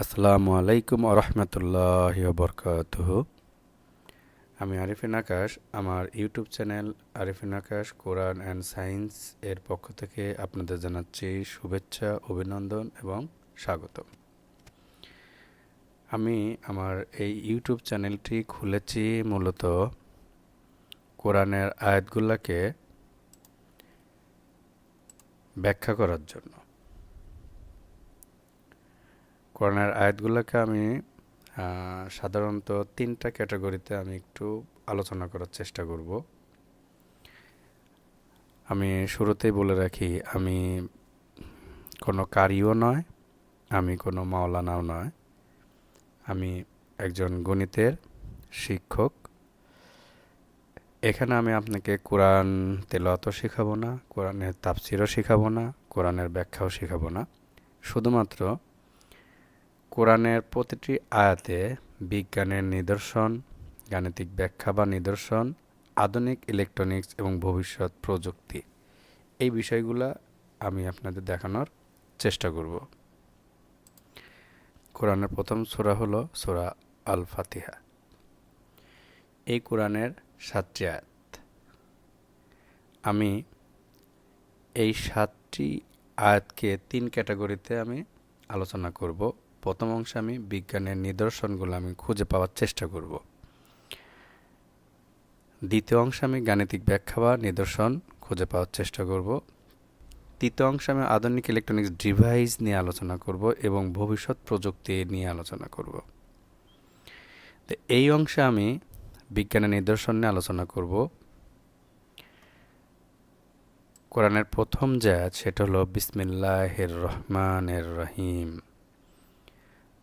আসসালামু আলাইকুম আরহামতুল্লাহি ওবরকাতুহু। আমি আরিফিন আকাশ। আমার YouTube channel Arifin Akash Quran and science এর পক্ষ থেকে আপনাদের জানাচ্ছি শুভেচ্ছা, অভিনন্দন এবং স্বাগতম। আমি আমার এই ইউটিউব চ্যানেলটি খুলেছি মূলত কোরআনের আয়াতগুলোকে ব্যাখ্যা করার জন্য। কোরআনের আয়াতগুলোকে আমি সাধারণত তিনটা ক্যাটাগরিতে আমি একটু আলোচনা করার চেষ্টা করব। আমি শুরুতেই বলে রাখি, আমি কোনো কারিও নয়, আমি কোনো মাওলানাও নয়। আমি একজন গণিতের শিক্ষক। এখানে আমি আপনাকে কোরআন তেলাওয়াতও শেখাবো না, কোরআনের তাফসিরও শেখাবো না, কোরআনের ব্যাখ্যাও শেখাবো না। শুধুমাত্র কোরআনের প্রতিটি আয়াতে বিজ্ঞানের নিদর্শন, গাণিতিক ব্যাখ্যা বা নিদর্শন, আধুনিক ইলেকট্রনিক্স এবং ভবিষ্যৎ প্রযুক্তি, এই বিষয়গুলো আমি আপনাদের দেখানোর চেষ্টা করব। কোরআনের প্রথম সূরা হলো সূরা আল ফাতিহা। এই কোরআনের 7টি আয়াত। আমি এই 7টি আয়াতকে 3 ক্যাটাগরিতে আমি আলোচনা করব। প্রথম অংশে আমি বিজ্ঞানের নিদর্শনগুলো আমি খুঁজে পাওয়ার চেষ্টা করব। দ্বিতীয় অংশে আমি গাণিতিক ব্যাখ্যা বা নিদর্শন খুঁজে পাওয়ার চেষ্টা করব। তৃতীয় অংশে আমি আধুনিক ইলেকট্রনিক্স ডিভাইস নিয়ে আলোচনা করব এবং ভবিষ্যৎ প্রযুক্তি নিয়ে আলোচনা করব। তো এই অংশে আমি বিজ্ঞানের নিদর্শন নিয়ে আলোচনা করব। কোরআনের প্রথম যে আয়াত সেটা হলো বিসমিল্লাহির রহমানির রহিম।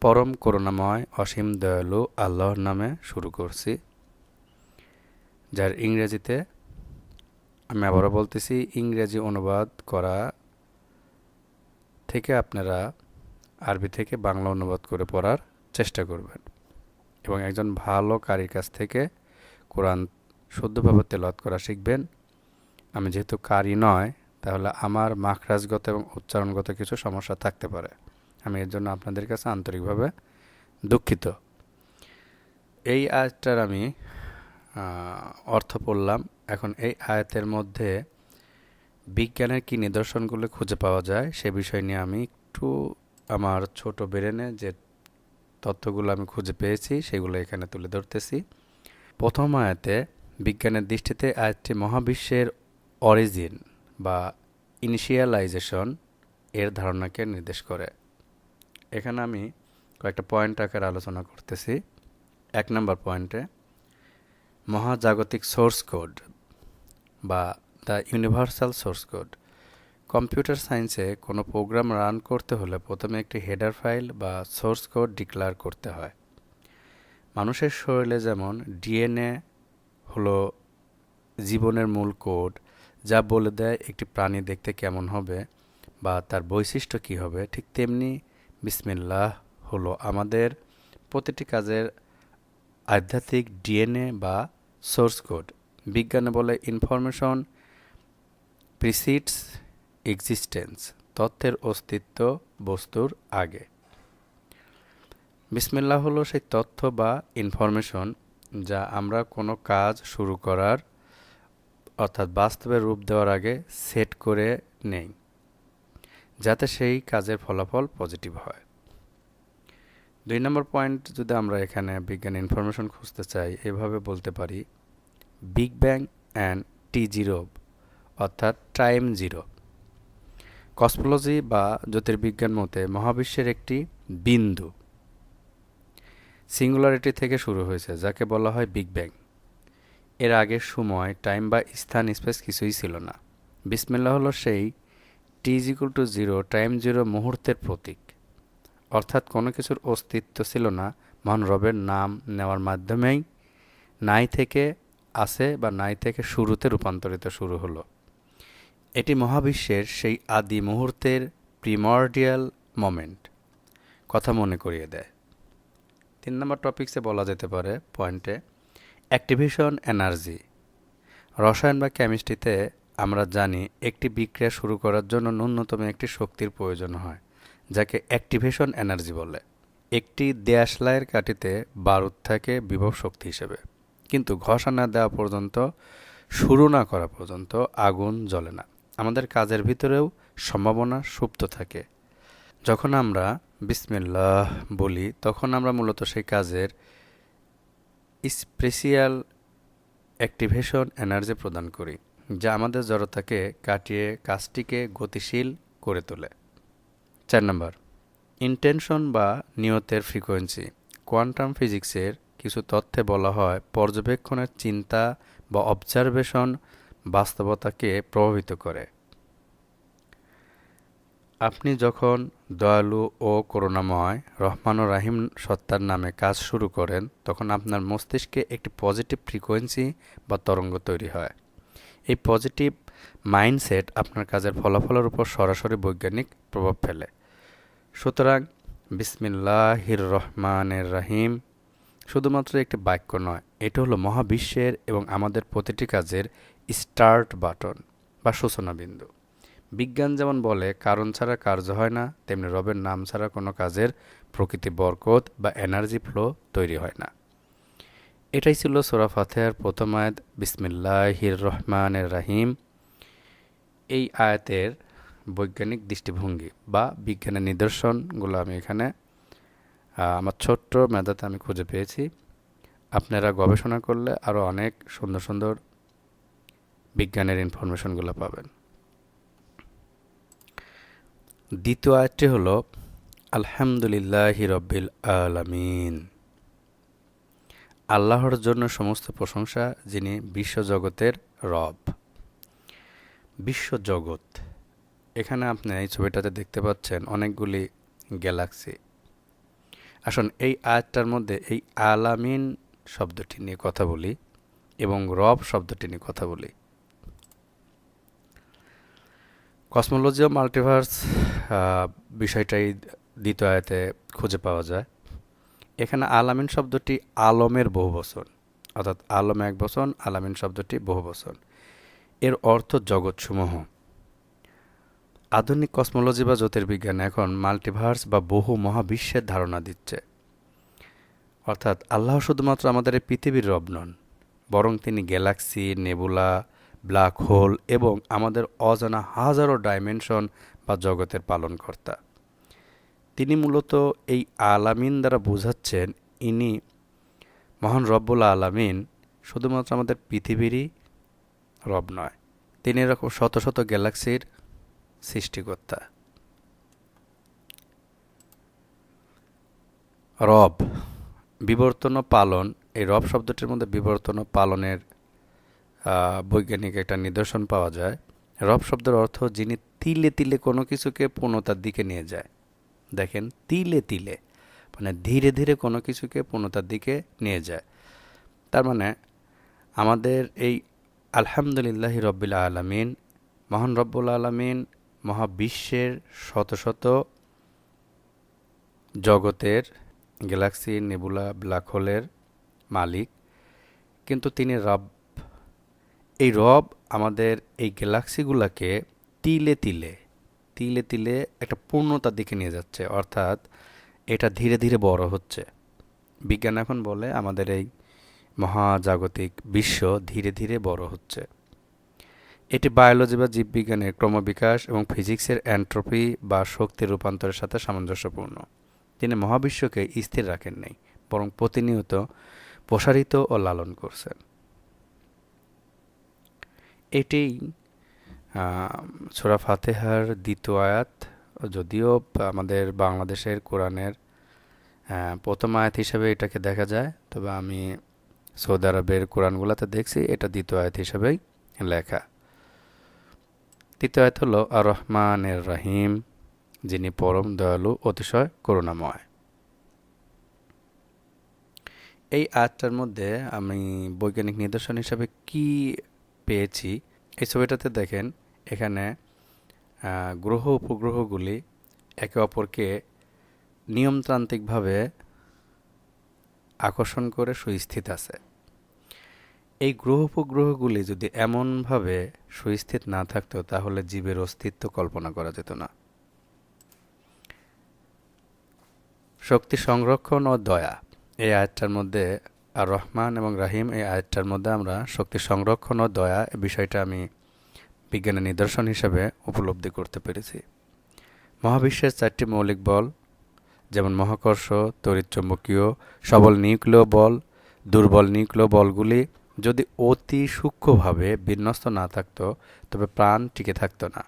পরম করুণাময় অসীম দয়ালু আল্লাহর নামে শুরু করছি। যার ইংরেজিতে, আমি আবারও বলতেছি, ইংরেজি অনুবাদ করা থেকে আপনারা আরবি থেকে বাংলা অনুবাদ করে পড়ার চেষ্টা করবেন এবং একজন ভালো কারির কাছ থেকে কোরআন শুদ্ধভাবে তেলাওয়াত করা শিখবেন। আমি যেহেতু কারি নয়, তাহলে আমার মাখরাজগত এবং উচ্চারণগত কিছু সমস্যা থাকতে পারে। আমি এর জন্য আপনাদের কাছে আন্তরিকভাবে দুঃখিত। এই আয়াতটার আমি অর্থ পড়লাম। এখন এই আয়াতের মধ্যে বিজ্ঞানের কী নিদর্শনগুলো খুঁজে পাওয়া যায় সে বিষয় নিয়ে আমি একটু আমার ছোট ব্রেনে যে তথ্যগুলো আমি খুঁজে পেয়েছি সেগুলো এখানে তুলে ধরতেছি। প্রথম আয়াতে বিজ্ঞানের দৃষ্টিতে আয়াতটি মহাবিশ্বের অরিজিন বা ইনিশিয়ালাইজেশন এর ধারণাকে নির্দেশ করে। এখানে আমি কয়েকটা পয়েন্ট আকারে আলোচনা করতেছি। 1 নম্বর পয়েন্টে মহাজাগতিক সোর্স কোড বা the universal source code. Computer সায়েন্সে কোনো প্রোগ্রাম রান করতে হলে প্রথমে একটি হেডার ফাইল বা সোর্স কোড ডিক্লেয়ার করতে হয়। মানুষের শরীরে যেমন ডিএনএ হলো জীবনের মূল কোড, যা বলে দেয় একটি প্রাণী দেখতে কেমন হবে বা তার বৈশিষ্ট্য কী হবে, ঠিক তেমনি বিসমিল্লাহ হলো আমাদের প্রতিটি কাজের আধ্যাত্মিক ডিএনএ বা সোর্স কোড। বিজ্ঞানে বলে ইনফরমেশন প্রিসিডস এক্সিস্টেন্স, তথ্যের অস্তিত্ব বস্তুর আগে। বিসমিল্লাহ হলো সেই তথ্য বা ইনফরমেশন যা আমরা কোনো কাজ শুরু করার অর্থাৎ বাস্তবে রূপ দেওয়ার আগে সেট করে নেই, যাতে সেই কাজের ফলাফল পজিটিভ হয়। 2 নম্বর পয়েন্ট, যদি আমরা এখানে বিজ্ঞান ইনফরমেশন খুঁজতে চাই, এভাবে বলতে পারি বিগ ব্যাং অ্যান্ড T0 অর্থাৎ টাইম জিরো। কসমোলজি বা জ্যোতির্বিজ্ঞান মতে মহাবিশ্বের একটি বিন্দু সিঙ্গুলারিটি থেকে শুরু হয়েছে, যাকে বলা হয় বিগ ব্যাং। এর আগের সময়, টাইম বা স্থান স্পেস কিছুই ছিল না। বিসমিল্লাহ হলো সেই T=0 টাইম জিরো মুহূর্তের প্রতীক, অর্থাৎ কোনো কিছুর অস্তিত্ব ছিল না, মহান রবের নাম নেওয়ার মাধ্যমেই নাই থেকে আছে বা নাই থেকে শুরুতে রূপান্তরিত শুরু হলো। এটি মহাবিশ্বের সেই আদি মুহূর্তের প্রিমর্ডিয়াল মোমেন্ট কথা মনে করিয়ে দেয়। 3 নম্বর টপিকসে বলা যেতে পারে পয়েন্টে অ্যাক্টিভেশন এনার্জি। রসায়ন বা কেমিস্ট্রিতে আমরা জানি একটি বিক্রিয়া শুরু করার জন্য ন্যূনতম একটি শক্তির প্রয়োজন হয়, যাকে অ্যাক্টিভেশন এনার্জি বলে। একটি দেশলাইয়ের কাঠিতে বারুদ থাকে বিভব শক্তি হিসেবে, কিন্তু ঘষা না দেওয়া পর্যন্ত, শুরু না করা পর্যন্ত আগুন জ্বলে না। আমাদের কাজের ভিতরেও সম্ভাবনা সুপ্ত থাকে। যখন আমরা বিসমিল্লাহ বলি তখন আমরা মূলত সেই কাজের স্পেশিয়াল অ্যাক্টিভেশন এনার্জি প্রদান করি, যা আমাদের জড়তাকে কাটিয়ে কাজটিকে গতিশীল করে তোলে। 4 নম্বর, ইন্টেনশন বা নিয়তের ফ্রিকোয়েন্সি। কোয়ান্টাম ফিজিক্সের কিছু তথ্যে বলা হয় পর্যবেক্ষণের চিন্তা বা অবজারভেশন বাস্তবতাকে প্রভাবিত করে। আপনি যখন দয়ালু ও করুণাময় রহমান ও রাহিম সত্তার নামে কাজ শুরু করেন, তখন আপনার মস্তিষ্কে একটি পজিটিভ ফ্রিকোয়েন্সি বা তরঙ্গ তৈরি হয়। এই পজিটিভ মাইন্ডসেট আপনার কাজের ফলাফলের উপর সরাসরি বৈজ্ঞানিক প্রভাব ফেলে। সুতরাং বিসমিল্লাহির রহমানির রহিম শুধুমাত্র একটি বাক্য নয়, এটি হলো মহাবিশ্বের এবং আমাদের প্রতিটি কাজের স্টার্ট বাটন বা সূচনা বিন্দু। বিজ্ঞান যেমন বলে কারণ ছাড়া কার্য হয় না, তেমনি রবের নাম ছাড়া কোনো কাজের প্রকৃতি বরকত বা এনার্জি ফ্লো তৈরি হয় না। এটাই ছিল সূরা ফাতিহার প্রথম আয়াত, বিসমিল্লাহির রহমানির রহিম। এই আয়াতের বৈজ্ঞানিক দৃষ্টিভঙ্গি বা বিজ্ঞানের নিদর্শনগুলো আমি এখানে আমার ছোট্ট মেধাতে আমি খুঁজে পেয়েছি। আপনারা গবেষণা করলে আরও অনেক সুন্দর সুন্দর বিজ্ঞানের ইনফরমেশনগুলো পাবেন। দ্বিতীয় আয়াতটি হলো আলহামদুলিল্লাহি রব্বিল আলামিন। আল্লাহর জন্য সমস্ত প্রশংসা, যিনি বিশ্বজগতের রব। বিশ্বজগৎ, এখানে আপনি এই ছবিটাতে দেখতে পাচ্ছেন অনেকগুলি গ্যালাক্সি। আসুন এই আয়াতটার মধ্যে এই আলামিন শব্দটি নিয়ে কথা বলি এবং রব শব্দটি নিয়ে কথা বলি। কসমোলজি ও মাল্টিভার্স বিষয়টাই দ্বিতীয় আয়াতে খুঁজে পাওয়া যায়। এখানে আলামিন শব্দটি আলমের বহুবচন, অর্থাৎ আলম এক বচন, আলামিন শব্দটি বহুবচন। এর অর্থ জগৎসমূহ। আধুনিক কসমোলজি বা জ্যোতির্বিজ্ঞান এখন মাল্টিভার্স বা বহু মহাবিশ্বের ধারণা দিচ্ছে। অর্থাৎ আল্লাহ শুধুমাত্র আমাদের এই পৃথিবীর রব নন, বরং তিনি গ্যালাক্সি, নেবুলা, ব্ল্যাক হোল এবং আমাদের অজানা হাজারো ডাইমেনশন বা জগতের পালনকর্তা। তিনি মূলত এই আলামিন দ্বারা বোঝাচ্ছেন ইনি মহান রব্বুল আলামিন শুধুমাত্র আমাদের পৃথিবীরই রব নয়, তিনি এরকম শত শত গ্যালাক্সির সৃষ্টিকর্তা। রব, বিবর্তন ও পালন। এই রব শব্দটির মধ্যে বিবর্তন ও পালনের বৈজ্ঞানিক একটা নিদর্শন পাওয়া যায়। রব শব্দের অর্থ যিনি তিলে তিলে কোনো কিছুকে পূর্ণতার দিকে নিয়ে যায়। দেখেন, তিলে তিলে মানে ধীরে ধীরে কোনো কিছুকে পূর্ণতার দিকে নিয়ে যায়। তার মানে আমাদের এই আলহামদুলিল্লাহি রব্বিল আলামিন, মহান রব্বুল আলামিন মহাবিশ্বের শত শত জগতের গ্যালাক্সি, নেবুলা, ব্ল্যাক হোলের মালিক, কিন্তু তিনি রব। এই রব আমাদের এই গ্যালাক্সিগুলোকে তিলে তিলে তিলে তিলে একটা পূর্ণতার দিকে নিয়ে যাচ্ছে, অর্থাৎ এটা ধীরে ধীরে বড় হচ্ছে। বিজ্ঞান এখন বলে আমাদের এই মহাজাগতিক বিশ্ব ধীরে ধীরে বড় হচ্ছে। এটি বায়োলজি বা জীববিজ্ঞানের ক্রমবিকাশ এবং ফিজিক্সের এন্ট্রপি বা শক্তির রূপান্তরের সাথে সামঞ্জস্যপূর্ণ। তিনি মহাবিশ্বকে স্থির রাখেন নাই, বরং প্রতিনিয়ত প্রসারিত ও লালন করছেন। এটিই সূরা ফাতিহার দ্বিতীয় আয়াত। যদিও আমাদের বাংলাদেশের কোরআনের প্রথম আয়াত হিসেবে এটাকে দেখা যায়, তবে আমি সৌদি আরবের কোরআনগুলোতে দেখছি এটা দ্বিতীয় আয়াত হিসেবেই লেখা। তৃতীয় আয়াত হলো আর রহমানের রহিম, যিনি পরম দয়ালু অতিশয় করুণাময়। এই আয়াতটার মধ্যে আমি বৈজ্ঞানিক নিদর্শন হিসাবে কি পেয়েছি, এই ছবিটাতে দেখেন এখানে গ্রহ উপগ্রহগুলি একে অপরকে নিয়মতান্ত্রিকভাবে আকর্ষণ করে সুস্থিত আছে। এই গ্রহ উপগ্রহগুলি যদি এমনভাবে সুস্থিত না থাকতো তাহলে জীবের অস্তিত্ব কল্পনা করা যেত না। শক্তি সংরক্ষণ ও দয়া, এই আয়াতটার মধ্যে আর রহমান এবং রাহিম এই আয়াতটার মধ্যে আমরা শক্তি সংরক্ষণ ও দয়া এই বিষয়টা আমি বিজ্ঞানের নিদর্শন হিসেবে উপলব্ধি করতে পেরেছি। মহাবিশ্বের 4টি মৌলিক বল, যেমন মহাকর্ষ, তড়িৎচুম্বকীয়, সবল নিউক্লিয় বল, দুর্বল নিউক্লিয় বলগুলি যদি অতি সূক্ষ্মভাবে বিন্যস্ত না থাকত তবে প্রাণ টিকে থাকত না।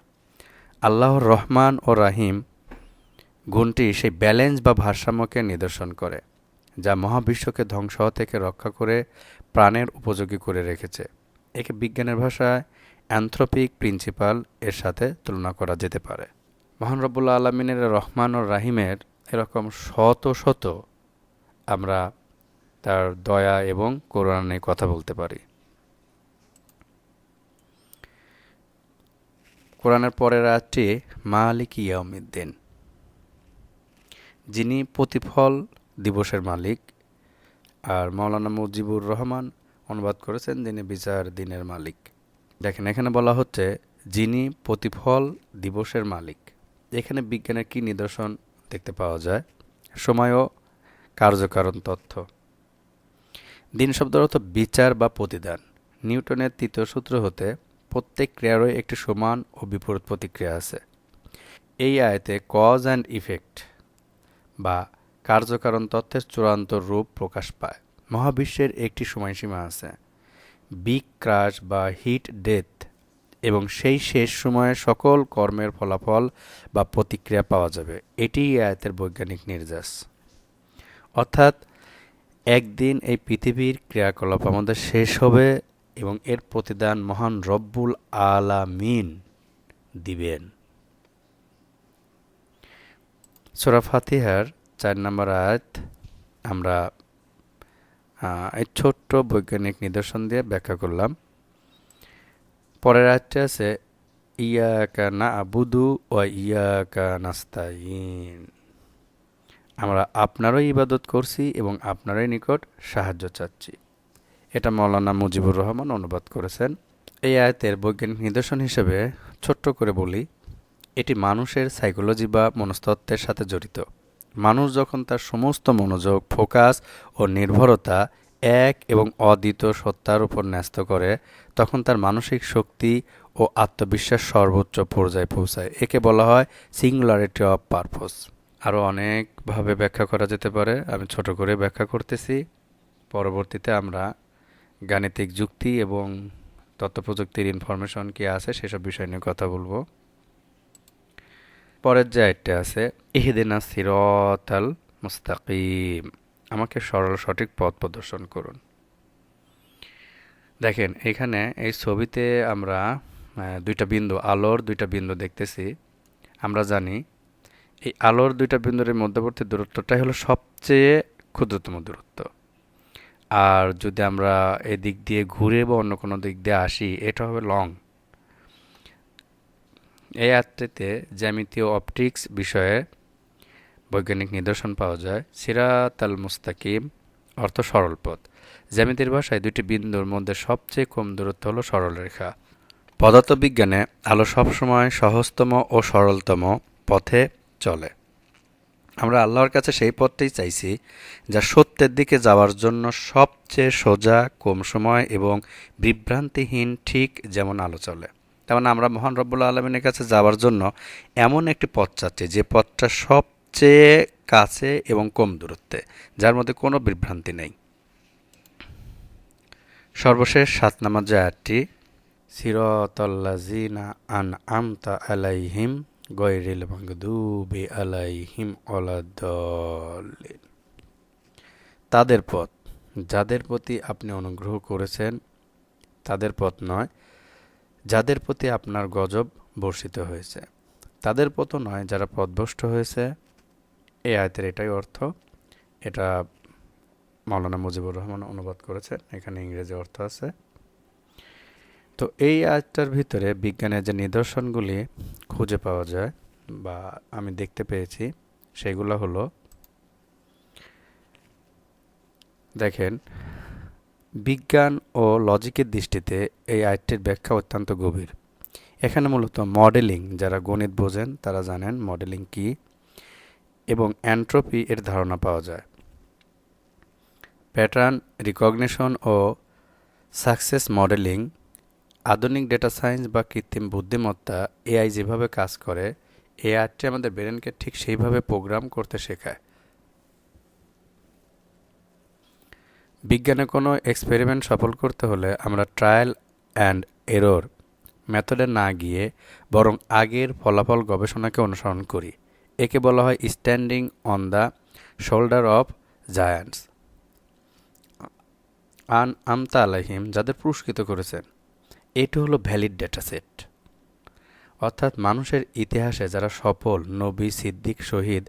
আল্লাহর রহমান ও রাহিম গুণটি সেই ব্যালেন্স বা ভারসাম্যকে নিদর্শন করে, যা মহাবিশ্বকে ধ্বংস থেকে রক্ষা করে প্রাণের উপযোগী করে রেখেছে। একে বিজ্ঞানের ভাষায় অ্যানথ্রোপিক প্রিন্সিপাল এর সাথে তুলনা করা যেতে পারে। মহান রব্বুল আলমিনের রহমান ও রাহিমের এরকম শত শত আমরা তার দয়া এবং করুণা নিয়ে কথা বলতে পারি। কোরআনের পরের আয়াতটি মালিক ইয়াউমিদ্দিন, যিনি প্রতিফল দিবসের মালিক। আর মাওলানা মুজিবুর রহমান অনুবাদ করেছেন যিনি বিচার দিনের মালিক। দেখেন এখানে বলা হচ্ছে যিনি প্রতিফল দিবসের মালিক। এখানে বিজ্ঞানের কি নিদর্শন দেখতে পাওয়া যায়? সময় ও কার্যকারণ তথ্য। দিন শব্দের অর্থ বিচার বা প্রতিদান। নিউটনের ৩য় সূত্র হতে প্রত্যেক ক্রিয়ারই একটি সমান ও বিপরীত প্রতিক্রিয়া আছে। এই আয়াতে কজ অ্যান্ড ইফেক্ট বা কার্যকারণ তথ্যের চূড়ান্ত রূপ প্রকাশ পায়। মহাবিশ্বের একটি সময়সীমা আছে, বিগ ক্রাশ বা হিট ডেথ, এবং সেই শেষ সময়ে সকল কর্মের ফলাফল বা প্রতিক্রিয়া পাওয়া যাবে। এটিই আয়াতের বৈজ্ঞানিক নির্যাস। অর্থাৎ একদিন এই পৃথিবীর ক্রিয়াকলাপ আমাদের শেষ হবে এবং এর প্রতিদান মহান রব্বুল আলামিন দিবেন। সূরা ফাতিহার 4 নম্বর আয়াত আমরা এই ছোট্ট বৈজ্ঞানিক নিদর্শন দিয়ে ব্যাখ্যা করলাম। পরের আয়াতটি আছে ইয়াকা না'বুদু ওয়া ইয়াকা নাস্তাইন, আমরা আপনারই ইবাদত করছি এবং আপনারই নিকট সাহায্য চাচ্ছি। এটা মাওলানা মুজিবুর রহমান অনুবাদ করেছেন। এই আয়াতের বৈজ্ঞানিক নিদর্শন হিসেবে ছোট্ট করে বলি, এটি মানুষের সাইকোলজি বা মনস্তত্ত্বের সাথে জড়িত। মানুষ যখন তার সমস্ত মনোযোগ, ফোকাস ও নির্ভরতা এক এবং অদ্বিতীয় সত্তার উপর ন্যস্ত করে, তখন তার মানসিক শক্তি ও আত্মবিশ্বাস সর্বোচ্চ পর্যায়ে পৌঁছায়। একে বলা হয় সিঙ্গুলারিটি অফ পারপোজ। আরও অনেকভাবে ব্যাখ্যা করা যেতে পারে, আমি ছোট করে ব্যাখ্যা করতেছি। পরবর্তীতে আমরা গাণিতিক যুক্তি এবং তথ্যপ্রযুক্তির ইনফরমেশন কি আছে সেসব বিষয় নিয়ে কথা বলবো। পরের যে আয়াতটা আছে ইহদিনাস সিরাতাল মুস্তাকিম, আমাকে সরল সঠিক পথ প্রদর্শন করুন। দেখেন এখানে এই ছবিতে আমরা দুইটা বিন্দু, আলোর দুইটা বিন্দু দেখতেছি। আমরা জানি এই আলোর দুইটা বিন্দুর মধ্যবর্তী দূরত্বটাই হলো সবচেয়ে ক্ষুদ্রতম দূরত্ব। আর যদি আমরা এদিক দিয়ে ঘুরে বা অন্য কোনো দিক দিয়ে আসি, এটা হবে লং। এই আয়াতটিতে জ্যামিতি ও অপটিক্স বিষয়ে বৈজ্ঞানিক নিদর্শন পাওয়া যায়। সিরাতাল মুস্তাকিম অর্থ সরল পথ। জ্যামিতির ভাষায় দুটি বিন্দুর মধ্যে সবচেয়ে কম দূরত্ব হলো সরলরেখা। পদার্থবিজ্ঞানে আলো সবসময় সহজতম ও সরলতম পথে চলে। আমরা আল্লাহর কাছে সেই পথটাই চাইছি যা সত্যের দিকে যাওয়ার জন্য সবচেয়ে সোজা, কম সময় এবং বিভ্রান্তিহীন, ঠিক যেমন আলো চলে। তার মানে আমরা মহান রব্বুল আলমিনের কাছে যাওয়ার জন্য এমন একটি পথ চাচ্ছি যে পথটা সবচেয়ে কাছে এবং কম দূরত্বে, যার মধ্যে কোনো বিভ্রান্তি নেই। সর্বশেষ 7 নম্বর যে আয়াতটি সিরাতাল্লাযিনা আন'আমতা আলাইহিম গয়রিল মাগদুবি আলাইহিম ওয়ালাদ-দাল্লিন, তাদের পথ যাদের প্রতি আপনি অনুগ্রহ করেছেন, তাদের পথ নয় যাদের প্রতি আপনার গজব বর্ষিত হয়েছে, তাদের পথও নয় যারা পথভ্রষ্ট হয়েছে। এই আয়াতের এটাই অর্থ। এটা মাওলানা মুজিবুর রহমান অনুবাদ করেছেন, এখানে ইংরেজি অর্থ আছে। তো এই আয়াতটার ভিতরে বিজ্ঞানের যে নিদর্শনগুলি খুঁজে পাওয়া যায় বা আমি দেখতে পেয়েছি সেগুলো হলো, দেখেন বিজ্ঞান ও লজিকের দৃষ্টিতে এই আয়াতটির ব্যাখ্যা অত্যন্ত গভীর। এখানে মূলত মডেলিং, যারা গণিত বোঝেন তারা জানেন মডেলিং কি। এবং এন্ট্রপি এর ধারণা পাওয়া যায়। প্যাটার্ন রিকগনিশন ও সাকসেস মডেলিং, আধুনিক ডেটা সায়েন্স বা কৃত্রিম বুদ্ধিমত্তা এআই যেভাবে কাজ করে, এআইটি আমাদের ব্রেনকে ঠিক সেইভাবে প্রোগ্রাম করতে শেখায়। বিজ্ঞানে কোনো এক্সপেরিমেন্ট সফল করতে হলে আমরা ট্রায়াল অ্যান্ড এরর মেথডে না গিয়ে বরং আগের ফলাফল গবেষণাকে অনুসরণ করি। একে বলা হয় standing on the shoulder of giants. আমতা আলাইহিম যাদের পুরস্কৃত করেছেন, এটি হলো ভ্যালিড ডেটা সেট। অর্থাৎ মানুষের ইতিহাসে যারা সফল নবী, সিদ্দিক, শহীদ,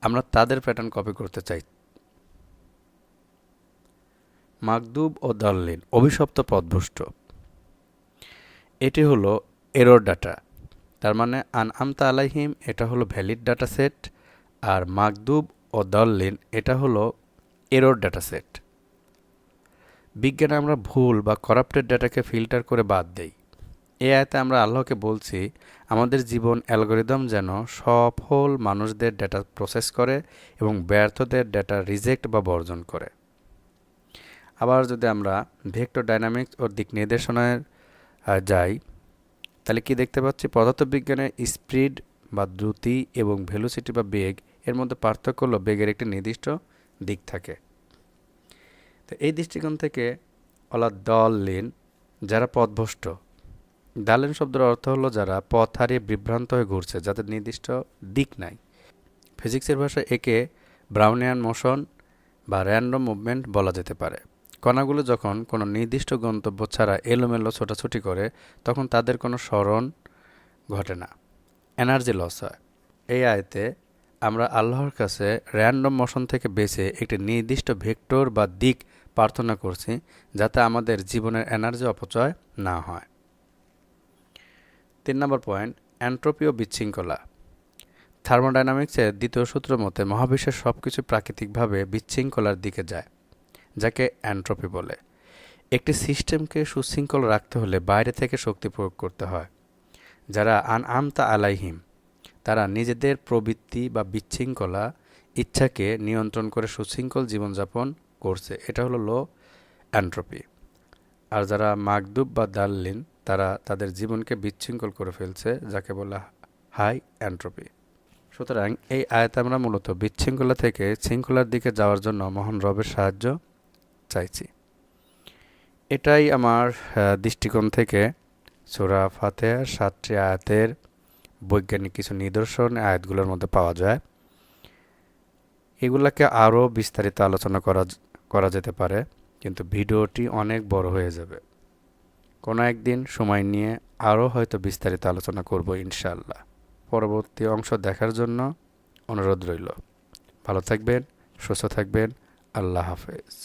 আমরা তাদের প্যাটার্ন কপি করতে চাই। মাকদুব ও দল্লিন অভিশপ্ত পথভ্রষ্ট, এটি হলো এরর ডাটা। তার মানে আমতা আলাইহিম এটা হলো ভ্যালিড ডাটা সেট, আর মাকদুব ও দল্লিন এটা হলো এরর ডাটা সেট। বিজ্ঞানে আমরা ভুল বা করাপ্টেড ডাটাকে ফিল্টার করে বাদ দেই। এই আয়াতে আমরা আল্লাহকে বলছি আমাদের জীবন অ্যালগরিদম যেন সফল মানুষদের ডেটা প্রসেস করে এবং ব্যর্থদের ডেটা রিজেক্ট বা বর্জন করে। আবার যদি আমরা ভেক্টর ডাইনামিক্স ও দিক নির্দেশনায় যাই, তাহলে কি দেখতে পাচ্ছি? পদার্থবিজ্ঞানের স্পিড বা দ্রুতি এবং ভেলোসিটি বা বেগ এর মধ্যে পার্থক্য হলো বেগের একটি নির্দিষ্ট দিক থাকে। তো এই দৃষ্টিকোণ থেকে দল্লিন যারা পথভ্রষ্ট, দালেন শব্দের অর্থ হলো যারা পথ হারিয়ে বিভ্রান্ত হয়ে ঘুরছে, যাদের নির্দিষ্ট দিক নাই। ফিজিক্সের ভাষায় একে ব্রাউনিয়ান মোশন বা র্যান্ডম মুভমেন্ট বলা যেতে পারে। কণাগুলো যখন কোনো নির্দিষ্ট গন্তব্য ছাড়া এলোমেলো ছোটাছুটি করে তখন তাদের কোনো স্মরণ ঘটে না, এনার্জি লস হয়। এই আয়তে আমরা আল্লাহর কাছে র্যান্ডম মোশন থেকে বেছে একটি নির্দিষ্ট ভেক্টর বা দিক প্রার্থনা করছি, যাতে আমাদের জীবনের এনার্জি অপচয় না হয়। 3 নম্বর পয়েন্ট, এন্ট্রপি ও বিশৃঙ্খলা। থার্মোডাইনামিক্সের দ্বিতীয় সূত্র মতে মহাবিশ্বের সব কিছু প্রাকৃতিকভাবে বিশৃঙ্খলার দিকে যায়, যাকে এন্ট্রপি বলে। একটি সিস্টেমকে সুশৃঙ্খল রাখতে হলে বাইরে থেকে শক্তি প্রয়োগ করতে হয়। যারা আমতা আলাইহিম তারা নিজেদের প্রবৃত্তি বা বিশৃঙ্খলা ইচ্ছাকে নিয়ন্ত্রণ করে সুশৃঙ্খল জীবনযাপন করছে, এটা হলো লো এন্ট্রপি। আর যারা মাকদুব বা দাল্লিন তারা তাদের জীবনকে বিশৃঙ্খল করে ফেলছে, যাকে বলা হাই এন্ট্রপি। সুতরাং এই আয়াতে আমরা মূলত বিশৃঙ্খলা থেকে শৃঙ্খলার দিকে যাওয়ার জন্য মহান রবের সাহায্য চাইছি। এটাই আমার দৃষ্টিকোণ থেকে সূরা ফাতিহার 7টি আয়াতের বৈজ্ঞানিক কিছু নিদর্শন আয়াতগুলোর মধ্যে পাওয়া যায়। এগুলাকে আরও বিস্তারিত আলোচনা করা যেতে পারে, কিন্তু ভিডিওটি অনেক বড় হয়ে যাবে। কোনো একদিন সময় নিয়ে আরও হয়তো বিস্তারিত আলোচনা করব ইনশাআল্লাহ। পরবর্তী অংশ দেখার জন্য অনুরোধ রইল। ভালো থাকবেন, সুস্থ থাকবেন। আল্লাহ হাফেজ।